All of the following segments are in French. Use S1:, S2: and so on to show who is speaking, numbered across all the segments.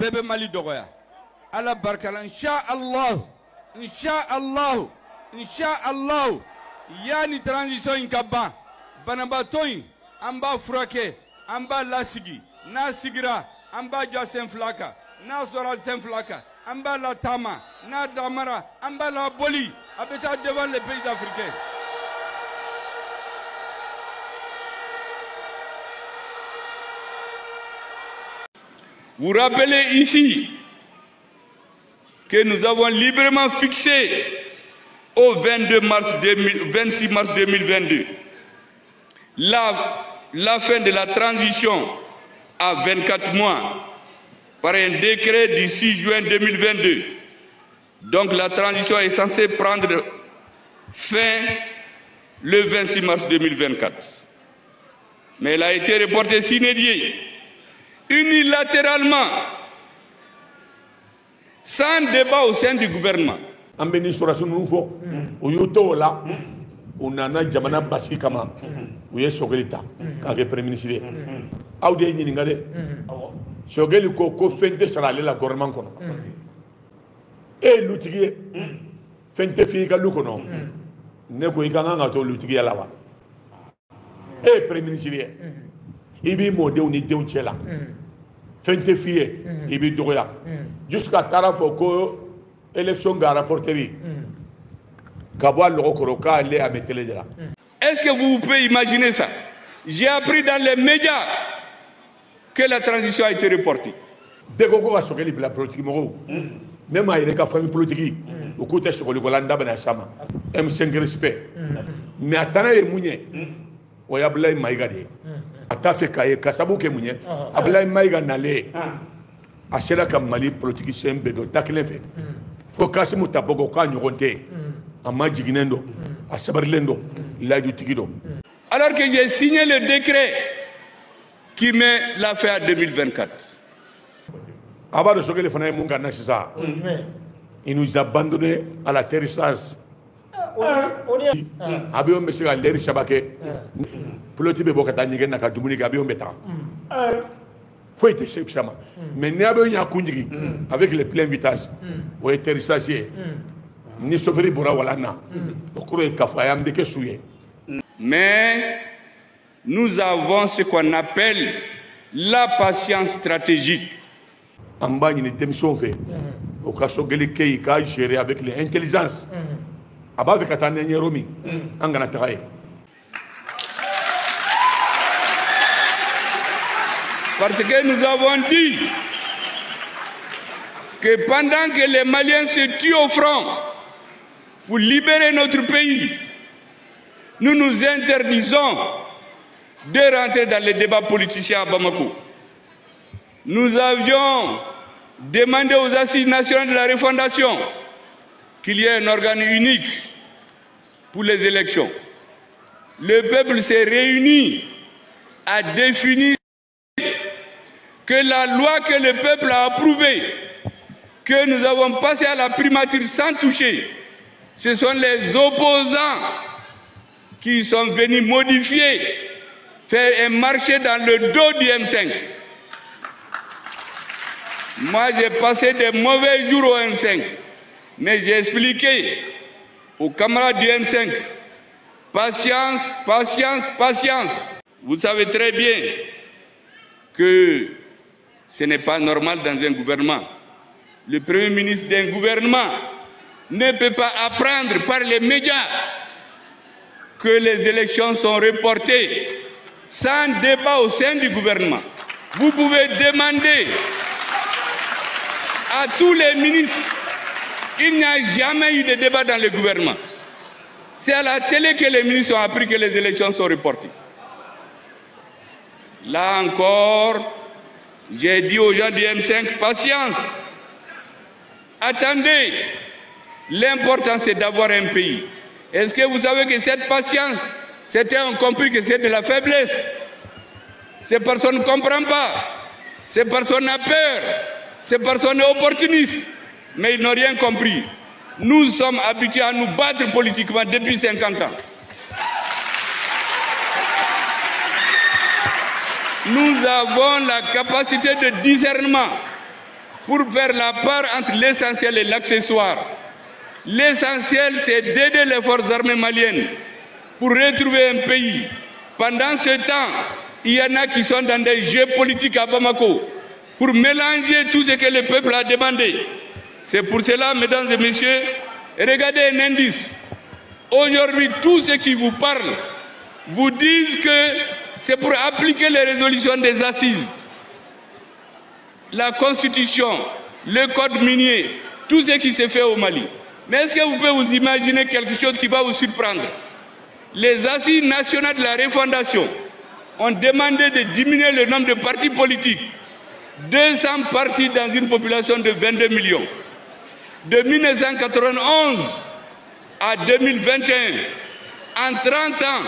S1: bébé Mali dogoya ala barkala inshallah inshallah inshallah yani transition in kaba banabato in amba furake amba lasigi na sigira amba jwa senflaka na zora senflaka amba la tama na damara amba la boli abeta devant les pays africains. Vous rappelez ici que nous avons librement fixé au 26 mars 2022 la fin de la transition à 24 mois par un décret du 6 juin 2022. Donc la transition est censée prendre fin le 26 mars 2024. Mais elle a été reportée sine die, unilatéralement, sans débat au sein du gouvernement.
S2: En administration nouveau, au yoto là, on a un jamana basi kama, où est Sogelita, quand le premier ministre. Audé ni ngade, Sogeli ko fente sarale la gouvernement kono. Et l'outil, fente fika lukono, ne ko ikanga ngato l'outil ya lawa. Et premier ministre, ibi modé ou ni de unchela. Fente fie, ibi doya. Jusqu'à Tarafo ko élection ga rapporterie. Est-ce que vous pouvez imaginer ça? J'ai appris dans les médias que la transition a été reportée. Dès qu'on a choqué la politique, même à la famille politique, au côté de l'Olanda Benachama, M5 respect. Mais attendez les mouniers, on y a blé maïgade. Attafé Kaye, Kassabou Kemounier, a blé maïganale, à Chela Kamali, politique, c'est un bédo, takle fait. Faut casser mon tabogo quand nous rentrons. Alors que j'ai signé le décret qui met la fin à 2024. Il nous a abandonnés à l'atterrissage. Avec les pleins vitesses, au atterrissage. Mais nous avons ce qu'on appelle la patience stratégique. Parce que nous avons dit que pendant que les Maliens se tuent au front pour libérer notre pays, nous nous interdisons de rentrer dans les débats politiciens à Bamako. Nous avions demandé aux Assises nationales de la refondation qu'il y ait un organe unique pour les élections. Le peuple s'est réuni à définir que la loi que le peuple a approuvée, que nous avons passée à la primature sans toucher, ce sont les opposants qui sont venus modifier, faire un marché dans le dos du M5. Moi, j'ai passé des mauvais jours au M5, mais j'ai expliqué aux camarades du M5, patience, patience, patience. Vous savez très bien que ce n'est pas normal dans un gouvernement. Le Premier ministre d'un gouvernement ne peut pas apprendre par les médias que les élections sont reportées sans débat au sein du gouvernement. Vous pouvez demander à tous les ministres, il n'y a jamais eu de débat dans le gouvernement. C'est à la télé que les ministres ont appris que les élections sont reportées. Là encore, j'ai dit aux gens du M5, patience. Attendez, l'important c'est d'avoir un pays. Est-ce que vous savez que cette patience, certains ont compris que c'est de la faiblesse. Ces personnes ne comprennent pas. Ces personnes ont peur. Ces personnes sont opportunistes. Mais ils n'ont rien compris. Nous sommes habitués à nous battre politiquement depuis 50 ans. Nous avons la capacité de discernement. pour faire la part entre l'essentiel et l'accessoire. L'essentiel, c'est d'aider les forces armées maliennes pour retrouver un pays. Pendant ce temps, il y en a qui sont dans des jeux politiques à Bamako pour mélanger tout ce que le peuple a demandé. C'est pour cela, mesdames et messieurs, regardez un indice. Aujourd'hui, tous ceux qui vous parlent vous disent que c'est pour appliquer les résolutions des assises. La constitution, le code minier, tout ce qui se fait au Mali. Mais est-ce que vous pouvez vous imaginer quelque chose qui va vous surprendre? Les assises nationales de la refondation ont demandé de diminuer le nombre de partis politiques. 200 partis dans une population de 22 millions. De 1991 à 2021, en 30 ans,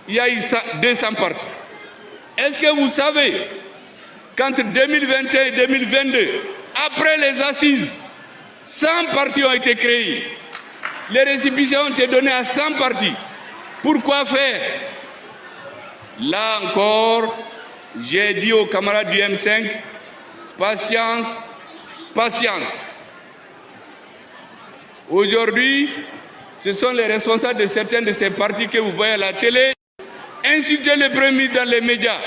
S2: il y a eu 200 partis. Est-ce que vous savez qu'entre 2021 et 2022, après les assises, 100 partis ont été créés. Les récépissés ont été donnés à 100 partis. Pourquoi faire? Là encore, j'ai dit aux camarades du M5, patience, patience. Aujourd'hui, ce sont les responsables de certains de ces partis que vous voyez à la télé insulter le Premier ministre dans les médias,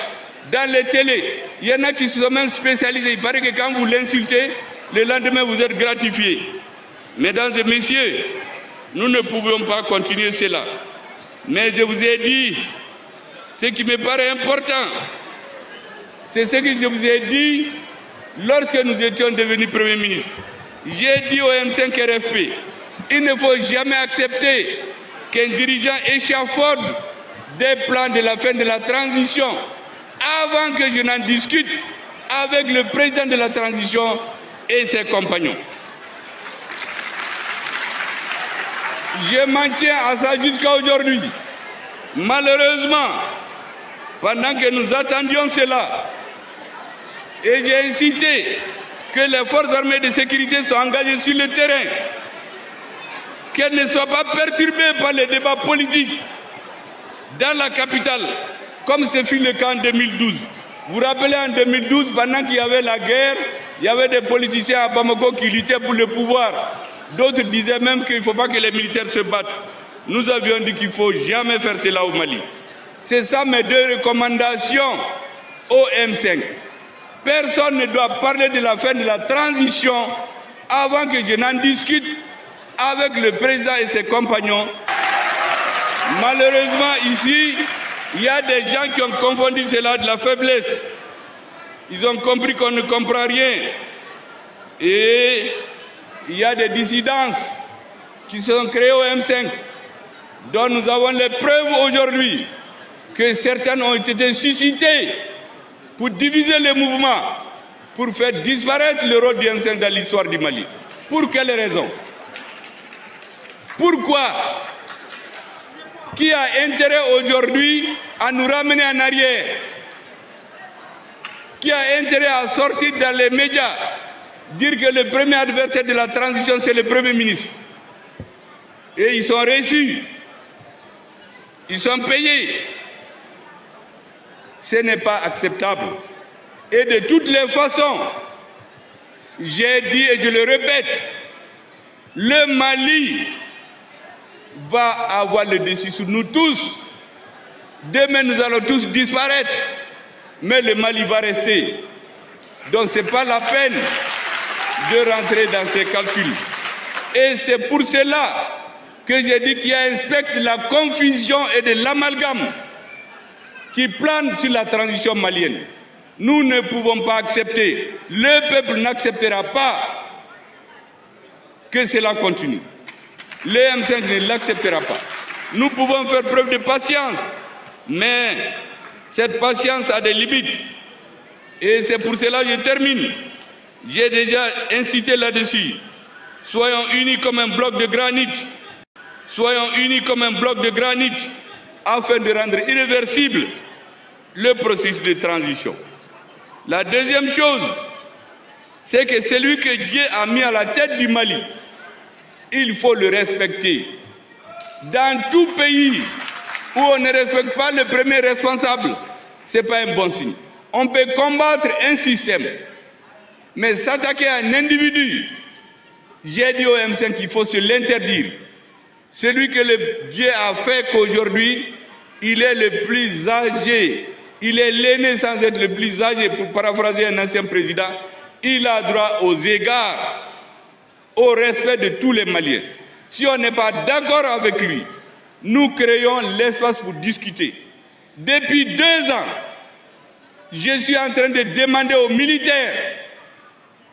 S2: dans les télés. Il y en a qui se sont même spécialisés. Il paraît que quand vous l'insultez, le lendemain vous êtes gratifié. Mesdames et messieurs, nous ne pouvons pas continuer cela. Mais je vous ai dit, ce qui me paraît important, c'est ce que je vous ai dit lorsque nous étions devenus Premier ministre. J'ai dit au M5 RFP, il ne faut jamais accepter qu'un dirigeant échafaude des plans de la fin de la transition avant que je n'en discute avec le président de la transition et ses compagnons. Je m'en tiens à ça jusqu'à aujourd'hui. Malheureusement, pendant que nous attendions cela, et j'ai incité que les forces armées de sécurité soient engagées sur le terrain, qu'elles ne soient pas perturbées par les débats politiques dans la capitale, comme ce fut le cas en 2012. Vous vous rappelez, en 2012, pendant qu'il y avait la guerre, il y avait des politiciens à Bamako qui luttaient pour le pouvoir. D'autres disaient même qu'il ne faut pas que les militaires se battent. Nous avions dit qu'il ne faut jamais faire cela au Mali. C'est ça mes deux recommandations au M5. Personne ne doit parler de la fin de la transition avant que je n'en discute avec le président et ses compagnons. Malheureusement, ici, il y a des gens qui ont confondu cela de la faiblesse. Ils ont compris qu'on ne comprend rien. Et il y a des dissidences qui se sont créées au M5, dont nous avons les preuves aujourd'hui que certaines ont été suscitées pour diviser le mouvement, pour faire disparaître le rôle du M5 dans l'histoire du Mali. Pour quelles raisons? Pourquoi? Qui a intérêt aujourd'hui à nous ramener en arrière? Qui a intérêt à sortir dans les médias, dire que le premier adversaire de la transition, c'est le Premier ministre? Et ils sont reçus. Ils sont payés. Ce n'est pas acceptable. Et de toutes les façons, j'ai dit et je le répète, le Mali va avoir le dessus sur nous tous. Demain, nous allons tous disparaître, mais le Mali va rester. Donc, ce n'est pas la peine de rentrer dans ces calculs. Et c'est pour cela que j'ai dit qu'il y a un spectre de la confusion et de l'amalgame qui plane sur la transition malienne. Nous ne pouvons pas accepter, le peuple n'acceptera pas que cela continue. Le M5 ne l'acceptera pas. Nous pouvons faire preuve de patience, mais cette patience a des limites. Et c'est pour cela que je termine. J'ai déjà incité là-dessus. Soyons unis comme un bloc de granit. Soyons unis comme un bloc de granit afin de rendre irréversible le processus de transition. La deuxième chose, c'est que celui que Dieu a mis à la tête du Mali, il faut le respecter. Dans tout pays où on ne respecte pas le premier responsable, ce n'est pas un bon signe. On peut combattre un système, Mais s'attaquer à un individu, j'ai dit au M5 qu'il faut se l'interdire. Celui que le Dieu a fait qu'aujourd'hui, il est le plus âgé. Il est l'aîné sans être le plus âgé, pour paraphraser un ancien président. Il a droit aux égards, au respect de tous les Maliens. Si on n'est pas d'accord avec lui, nous créons l'espace pour discuter. Depuis 2 ans, je suis en train de demander aux militaires,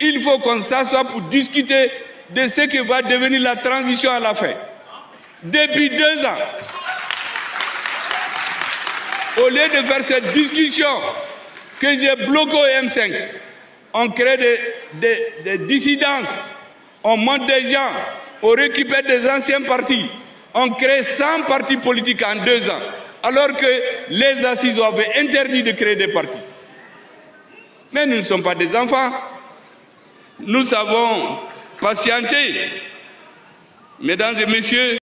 S2: il faut qu'on s'assoie pour discuter de ce que va devenir la transition à la fin. Depuis 2 ans, au lieu de faire cette discussion que j'ai bloquée au M5, on crée des dissidences, on monte des gens, on récupère des anciens partis, on crée 100 partis politiques en 2 ans, alors que les assises avaient interdit de créer des partis. Mais nous ne sommes pas des enfants. Nous savons patienter. Mesdames et messieurs,